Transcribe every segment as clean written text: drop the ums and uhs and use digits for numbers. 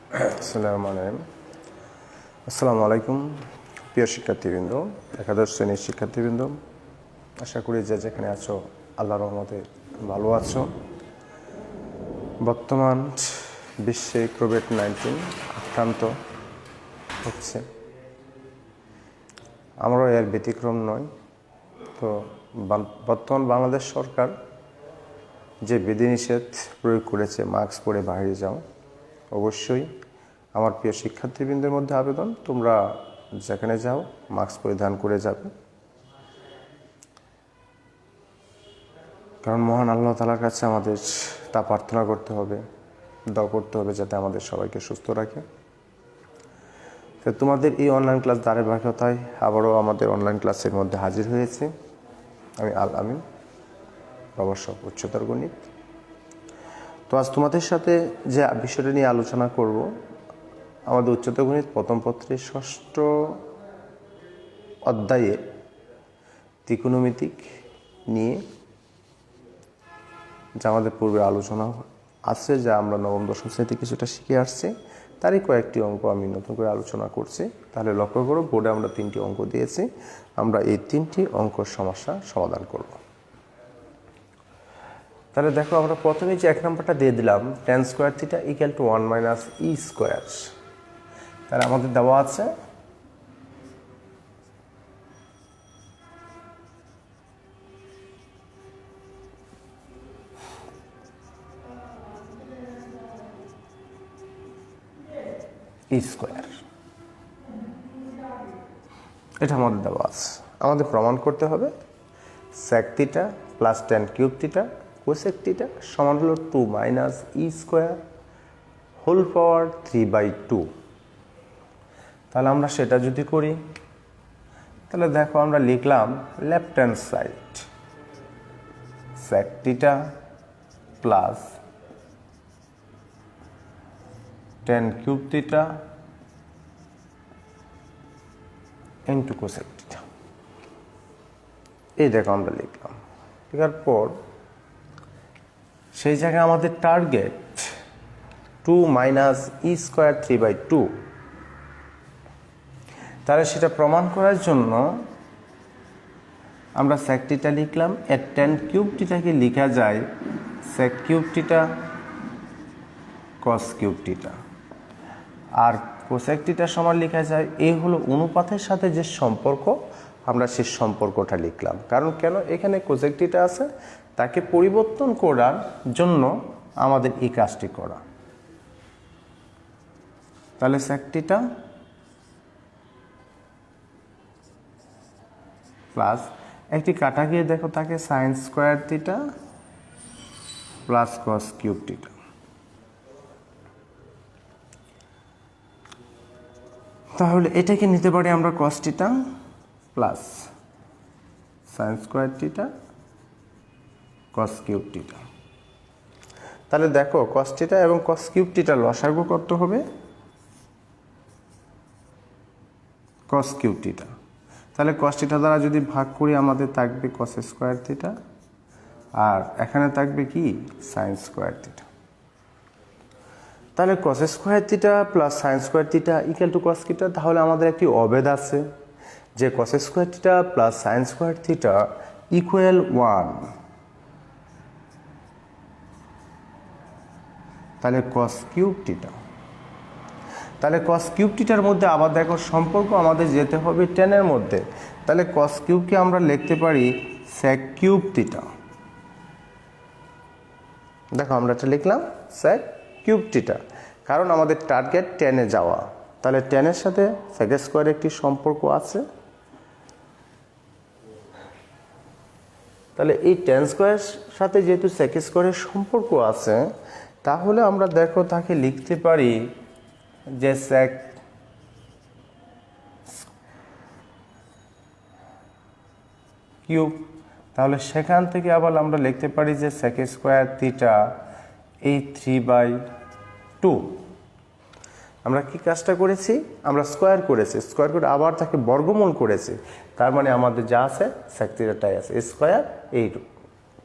আসসালামু আলাইকুম প্রিয় শিক্ষার্থীবৃন্দ, একাদশ শ্রেণীর শিক্ষার্থীবৃন্দ। আশা করি যে যেখানে আছো আল্লাহর রহমতে ভালো আছো। বর্তমান বিশ্বে কোভিড-19 আক্রান্ত হচ্ছে, আমরাও এর ব্যতিক্রম নয়। তো বর্তমান বাংলাদেশ সরকার যে বিধিনিষেধ প্রয়োগ করেছে, মাস্ক পরে বাইরে যাও, অবশ্যই আমার প্রিয় শিক্ষার্থীবৃন্দের মধ্যে আবেদন, তোমরা যেখানে যাও মাস্ক পরিধান করে যাবে। কারণ মহান আল্লাহ তাআলার কাছে আমাদের তা প্রার্থনা করতে হবে, দোয়া করতে হবে যাতে আমাদের সবাইকে সুস্থ রাখে। তো তোমাদের এই অনলাইন ক্লাস ধারাবাহিকতায় আবারও আমাদের অনলাইন ক্লাসের মধ্যে হাজির হয়েছে আমি আল আমিন, প্রভাষক উচ্চতর গণিত। তো আজ তোমাদের সাথে যে বিষয়টা নিয়ে আলোচনা করব, আমাদের উচ্চতর গণিত প্রথম পত্রের 6ষ্ঠ অধ্যায়ে ত্রিকোণমিতিক নিয়ে যা আমাদের পূর্বে আলোচনা আছে, যা আমরা নবম দশম শ্রেণীতে কিছুটা শিখে আসছি, তারই কয়েকটি অঙ্ক আমি নতুন করে আলোচনা করছি। তাহলে লক্ষ্য করো, বোর্ডে আমরা 3টি অঙ্ক দিয়েছি, আমরা এই 3টি অঙ্কর সমস্যা সমাধান করব। তাহলে দেখো, আমরা প্রথমে যে 1 নম্বরটা দিয়ে দিলাম, tan square theta equal two 1 minus E square. তাহলে আমাদের দেওয়া আছে ই স্কোয়ার, এটা আমাদের দেওয়া আছে। আমাদের প্রমাণ করতে হবে sec theta plus tan cube theta cosec theta সমান হলো 2 মাইনাস ই স্কোয়ার হোল পাওয়ার 3/2। তাহলে আমরা সেটা যদি করি, তাহলে দেখো আমরা লিখলাম left hand side sec theta plus tan cube theta into cosec theta. এই দেখো আমরা লিখলাম। লেখার পর সেই জায়গায় আমাদের টার্গেট 2 মাইনাস ই স্কোয়ার 3/2। তাহলে সেটা প্রমাণ করার জন্য আমরা sec থিটা লিখলাম, এর tan কিউব থিটাকে লেখা যায় sec cube theta cos cube theta, আর cosec থিটা সমান লেখা যায়, এই হলো অনুপাতের সাথে যে সম্পর্ক, আমরা সেই সম্পর্কটা লিখলাম। কারণ কেন এখানে cosec থিটা আছে, তাকে পরিবর্তন করার জন্য আমাদের এই কাজটি করা। তাহলে sec থিটা প্লাস একটি কাটা গিয়ে দেখো তাকে sin square theta plus cos cube theta. তাহলে এটাকে নিতে পারি আমরা cos theta plus sin square theta cos cube theta. তাহলে দেখো cos থিটা এবং cos কিউব থিটা লসাগু করতে হবে cos কিউব থিটা। তাহলে cos থিটা দ্বারা যদি ভাগ করি, আমাদের থাকবে cos স্কোয়ার থিটা, আর এখানে থাকবে কি sin স্কোয়ার থিটা। তাহলে cos square theta plus sin square theta equal two cos theta. তাহলে আমাদের একটি অভেদ আছে যে cos square theta plus sin square theta equal 1। তাহলে cos কিউব থিটা, তাহলে cos কিউব থিটার মধ্যে আবার দেখো সম্পর্ক আমাদের যেতে হবে tan এর মধ্যে। তাহলে cos কিউবকে আমরা লিখতে পারি sec কিউব থিটা। দেখো আমরা এটা লিখলাম sec কিউব থিটা, কারণ আমাদের টার্গেট tan এ যাওয়া। তাহলে tan এর সাথে sec স্কোয়ার একটি সম্পর্ক আছে। তাহলে এই tan স্কোয়ারের সাথে যেহেতু sec স্কোয়ারের সম্পর্ক আছে, তাহলে আমরা দেখো তাকে লিখতে পারি যে sec কিউব। তাহলে সেখান থেকে আবার আমরা লিখতে পারি যে sec স্কোয়ার থিটা এই 3/2। আমরা কি কাজটা করেছি, আমরা স্কোয়ার করেছি, স্কোয়ার করে আবার তাকে বর্গমূল করেছি। তার মানে আমাদের যা আছে sec থিটাটাই আছে, স্কোয়ার এই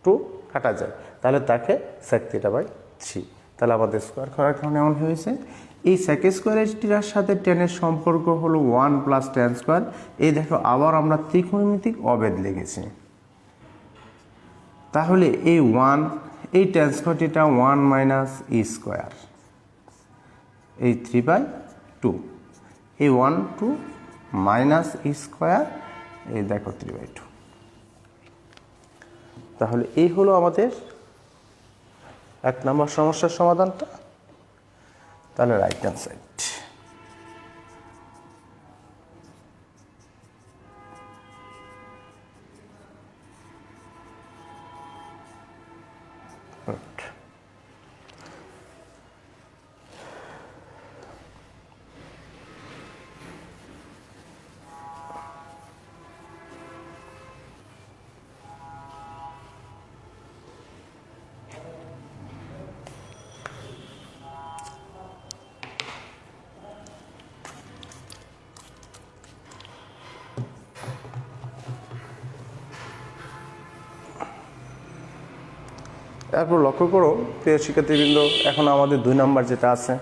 2 কাটা যায়, তাহলে তাকে sec থিটা/3। তাহলে আমাদের স্কোয়ার করার কারণে এমন হয়েছে। এই sec স্কোয়ার এর সাথে টেনের সম্পর্ক হলো 1 + tan স্কোয়ার। এই দেখো আবার আমরা ত্রিকোণমিতিক অভেদ লিখেছি। তাহলে এই 1 এই tan square theta 1 - e square, এই 3/2, এই 1 2 - e স্কোয়ার, এই দেখো 3/2। তাহলে এই হলো আমাদের 1 নম্বর সমস্যার সমাধানটা। তাহলে রাইট হ্যান্ড সাইড। এরপর লক্ষ্য করো প্রিয় শিক্ষার্থীবৃন্দ, এখন আমাদের 2 নাম্বার যেটা আছে,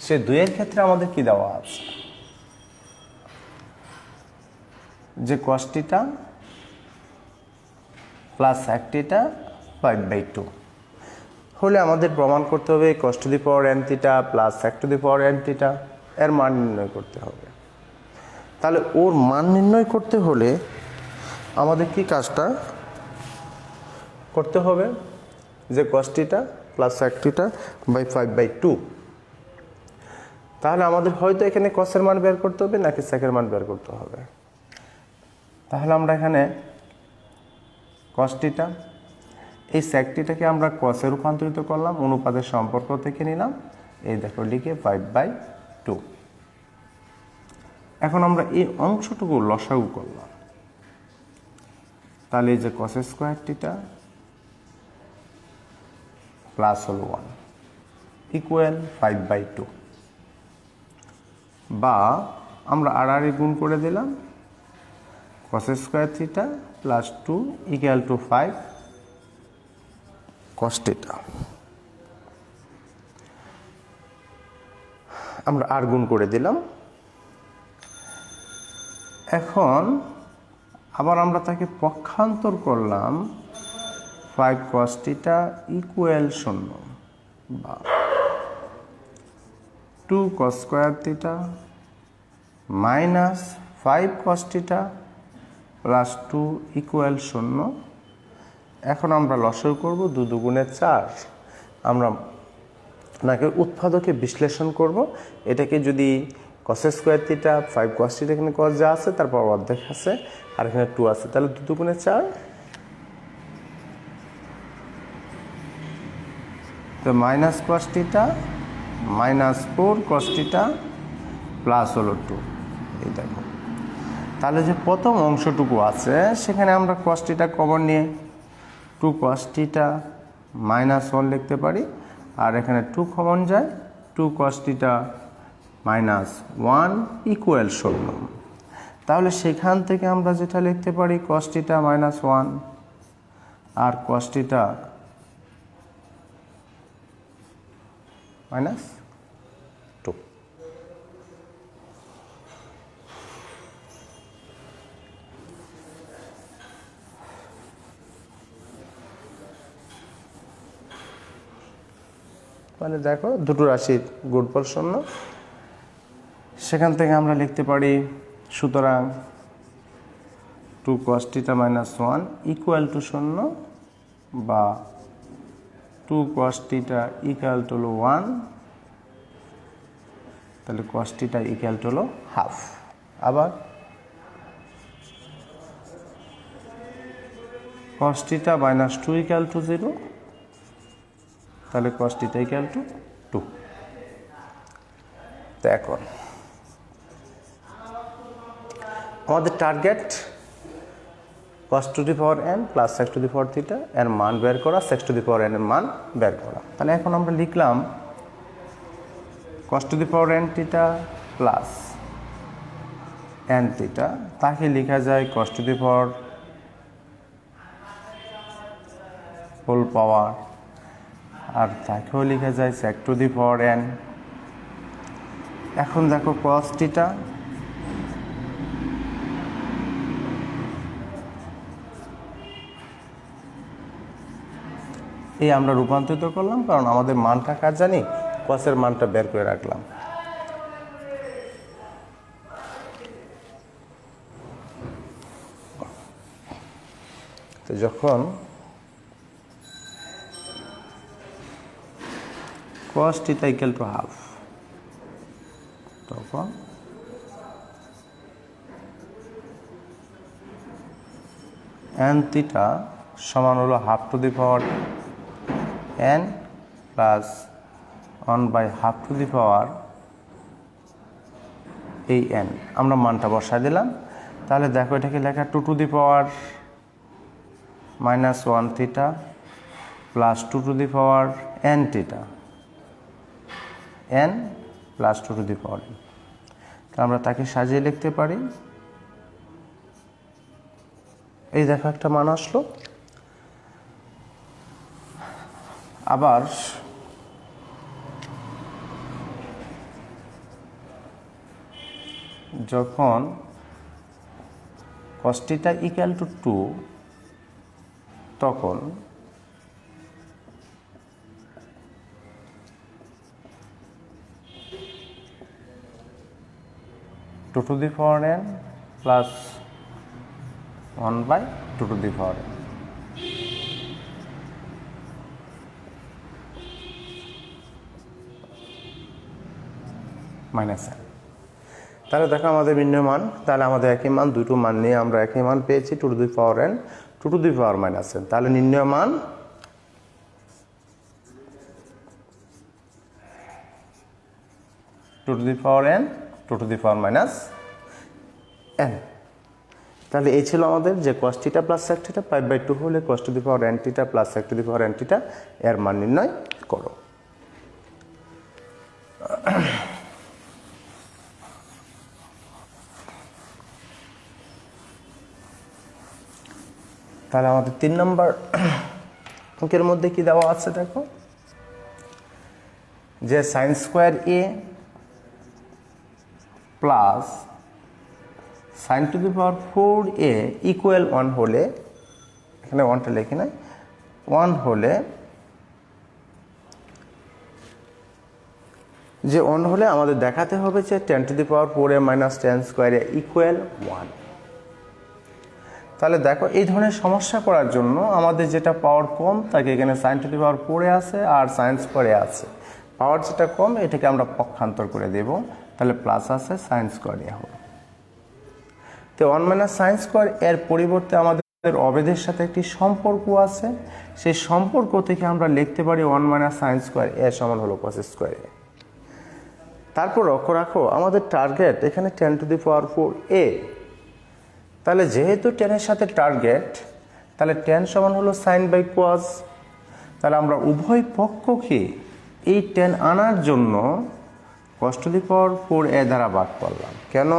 সে 2-এর ক্ষেত্রে আমাদের কি দেওয়া আছে, যে cos θ প্লাস sec θ 5/2 হলে আমাদের প্রমাণ করতে হবে cos to the power n θ plus sec to the power n θ এর মান নির্ণয় করতে হবে। তাহলে ওর মান নির্ণয় করতে হলে আমাদের কি কাজটা করতে হবে, যে cos θ প্লাস sec θ 5/2। তাহলে আমাদের হয়তো এখানে cos এর মান বের করতে হবে নাকি sec এর মান বের করতে হবে। তাহলে আমরা এখানে cos θ, এই sec θ কে আমরা cos এ রূপান্তরিত করলাম, অনুপাতের সম্পর্ক থেকে নিলাম, এই দেখো লিখে 5/2। এখন আমরা এই অংশটুকু লসাগু করলাম, তাহলে এই যে cos স্কয়ার θ প্লাস হলো 1 ইকুয়াল 5/2, বা আমরা আর গুণ করে দিলাম cos square θ plus 2 equal to 5 cos θ। আমরা আর গুণ করে দিলাম। এখন আবার আমরা তাকে পক্ষান্তর করলাম, 5 cos θ ইকুয়াল 0, বা 2 cos square θ minus 5 cos θ plus 2 equal 0। এখন আমরা লসাগু করব, 2 2 4। আমরা নাকি উৎপাদকে বিশ্লেষণ করব। এটাকে যদি cos স্কয়ার θ 5 cos θ, এখানে cos যা আছে তারপর অর্ধেক আছে, আর এখানে 2 আছে, তাহলে 2 2 4, তো minus cos θ minus 4 cos θ plus হলো 2। এই দেখো, তাহলে যে প্রথম অংশটুকু আছে সেখানে আমরা cos θ কমন নিয়ে 2 cos θ মাইনাস 1 লিখতে পারি, আর এখানে 2 কমন যায়, 2 cos θ মাইনাস 1 ইকুয়াল 0। তাহলে সেখান থেকে আমরা যেটা লিখতে পারি cos θ মাইনাস 1 আর cos θ মাইনাস 2। মানে দেখো দুটো রাশির গুণফল 0, সেখান থেকে আমরা লিখতে পারি, সুতরাং 2 cos θ মাইনাস 1 ইকুয়াল টু 0, বা 2 cos θ ইকুয়াল টু 1, তাহলে cos θ ইকুয়াল টু হাফ। আবার cos θ মাইনাস 2 ইকুয়াল টু 0, তাহলে cos θ ইকুয়াল টু 2। তো এখন আমাদের target cos to the power n প্লাস sec টু দি পাওয়ার θ এর মান বের করা, sec to the power n এর মান বের করা। তাহলে এখন আমরা লিখলাম cos to the power n θ প্লাস n θ, তাকে লেখা যায় cos to the power whole power আর তাকেও লিখে যায় sec to the power n। এখন দেখো cos থিটা এই আমরা রূপান্তরিত করলাম, কারণ আমাদের মানটা কাজ জানি, কসের মানটা বের করে রাখলাম। তো যখন cos theta equal to half, তখন n থিটা সমান হলো half to the power n plus 1/2 to the power এই n। আমরা মানটা বসাই দিলাম। তাহলে দেখো এটাকে লেখা 2 to the power -1 theta plus 2 to the power n theta, n plus 2 to the power n। তো আমরা তাকে সাজিয়ে লিখতে পারি, এই দেখো একটা মান আসলো। আবার যখন cos থিটা ইকুয়াল টু 2, তখন two to the power n plus 1/2 to the power n। Minus n। তাহলে দেখো আমাদের নির্ণয় মান, তাহলে আমাদের একই মান, দুটো মান নিয়ে আমরা একই মান পেয়েছি, 2 to the power n 2 to the power -n। তাহলে নির্ণয় মান two to the power n 2 to the power -n। তাহলে এই ছিল আমাদের যে cos theta plus sec theta 5/2 হলে cos to the power n theta plus sec to the power n theta এর মান নির্ণয় করো। তাহলে আমাদের 3 নম্বর অঙ্কের মধ্যে কি দেওয়া আছে দেখো, যে sin square a plus sin two the power 4a equal 1 হলে, এখানে 1টা লিখি নাই, 1 হলে, যে 1 হলে আমাদের দেখাতে হবে যে 10 two the power 4a minus 10 square equal 1। তাহলে দেখো এই ধরনের সমস্যা করার জন্য আমাদের যেটা পাওয়ার কম তাকে এখানে sin টু দি পাওয়ার 4 এ আছে আর sin স্কয়ারে আছে, পাওয়ার যেটা কম এটাকে আমরা পক্ষান্তর করে দেব, তাহলে প্লাস আছে sin স্কয়ার এ হবে। তো 1 মাইনাস sin স্কয়ার এর পরিবর্তে আমাদের অবেধের সাথে একটি সম্পর্ক আছে, সেই সম্পর্ক থেকে আমরা লিখতে পারি 1 মাইনাস sin স্কয়ার এ সমান হলো cos স্কয়ার এ। তারপর লক্ষ্য রাখো আমাদের টার্গেট এখানে 10 টু দি পাওয়ার 4a, তাহলে যেহেতু 10 এর সাথে টার্গেট, তাহলে 10 সমান হলো sin বাই cos। তাহলে আমরা উভয় পক্ষকে এই 10 আনার জন্য cos to the power 4a দ্বারা ভাগ করলাম। কেন?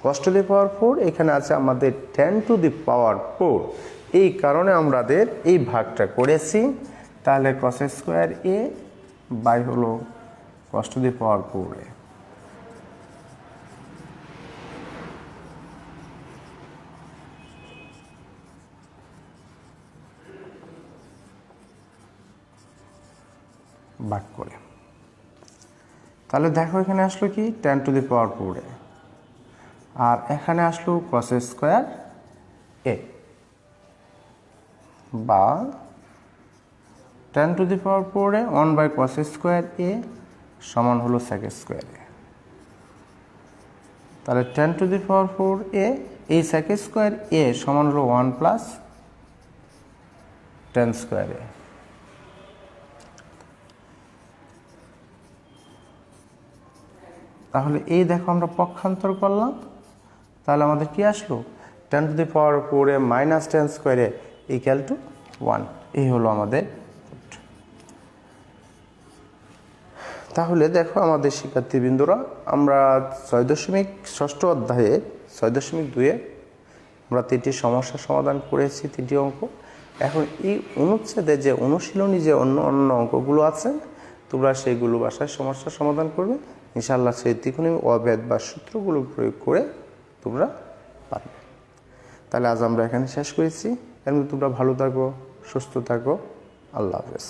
cos টু দি পাওয়ার 4 এখানে আছে আমাদের 10 টু দি পাওয়ার 4, এই কারণে আমাদের এই ভাগটা করেছি। তাহলে cos স্কয়ার a বাই হলো cos to the power 4a। ভাগ করে, তাহলে দেখো এখানে আসলো কি 10 টু দি পাওয়ার 4a, আর এখানে আসলো cos স্কয়ার a বা 10 two the power 4a 1/cos square a সমান হলো sec স্কয়ার a। তাহলে 10 টু দি পাওয়ার 4a এই sec স্কয়ার a সমান হলো 1 প্লাস 10 স্কয়ার a। তাহলে এই দেখো আমরা পক্ষান্তর করলাম, তাহলে আমাদের কি আসলো 10 two the power 4a minus 10 square a equal to 1। এই হলো আমাদের। তাহলে দেখো আমাদের শিক্ষার্থীবৃন্দরা, আমরা 6.6 অধ্যায়ে 6.2-এ আমরা 3টি সমস্যার সমাধান করেছি, 3টি অঙ্ক। এখন এই অনুচ্ছেদে যে অনুশীলনী যে অন্য অন্য অঙ্কগুলো আছে তোমরা সেইগুলো বাসায় সমস্যার সমাধান করবে ইনশাআল্লাহ। সেই ত্রিকোণমিতিক অভেদ বা সূত্রগুলো প্রয়োগ করে তোমরা পারবে। তাহলে আজ আমরা এখানে শেষ করেছি। এর মধ্যে তোমরা ভালো থাকো, সুস্থ থাকো। আল্লাহ হাফেজ।